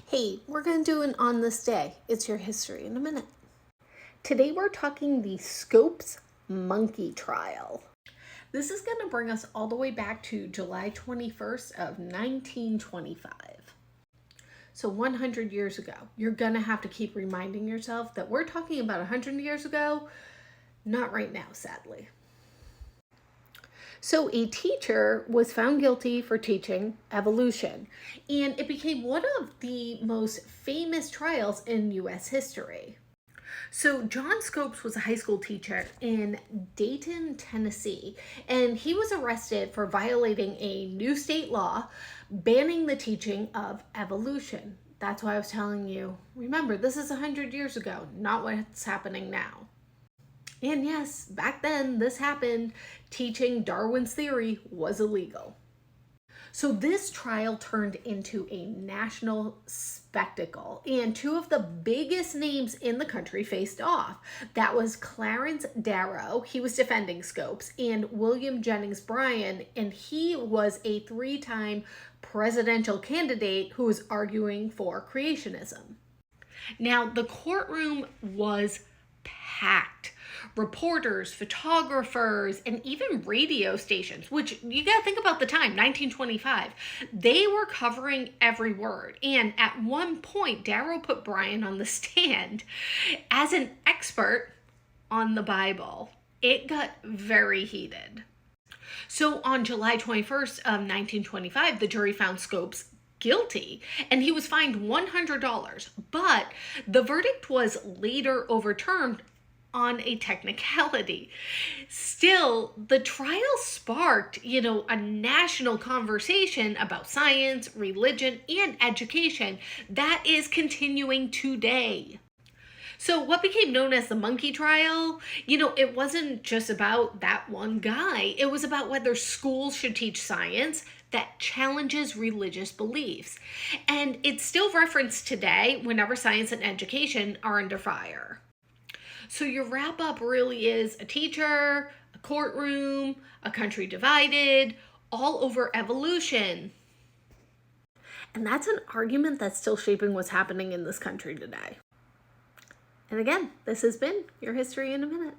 Hey, we're going to do an On This Day. It's your history in a minute. Today we're talking the Scopes monkey trial. This is going to bring us all the way back to July 21st of 1925. So 100 years ago. You're going to have to keep reminding yourself that we're talking about 100 years ago, not right now, sadly. So a teacher was found guilty for teaching evolution, and it became one of the most famous trials in U.S. history. So John Scopes was a high school teacher in Dayton, Tennessee, and he was arrested for violating a new state law banning the teaching of evolution. That's why I was telling you, remember, this is 100 years ago, not what's happening now. And yes, back then this happened. Teaching Darwin's theory was illegal. So this trial turned into a national spectacle, and two of the biggest names in the country faced off. That was Clarence Darrow, he was defending Scopes, and William Jennings Bryan, and he was a three-time presidential candidate who was arguing for creationism. Now, the courtroom was packed. Reporters, photographers, and even radio stations, which you gotta think about the time, 1925, they were covering every word. And at one point, Darrow put Bryan on the stand as an expert on the Bible. It got very heated. So on July 21st of 1925, the jury found Scopes guilty and he was fined $100, but the verdict was later overturned on a technicality. Still, the trial sparked, a national conversation about science, religion, and education that is continuing today. So what became known as the monkey trial, it wasn't just about that one guy. It was about whether schools should teach science that challenges religious beliefs. And it's still referenced today whenever science and education are under fire. So your wrap up really is a teacher, a courtroom, a country divided, all over evolution. And that's an argument that's still shaping what's happening in this country today. And again, this has been your History in a Minute.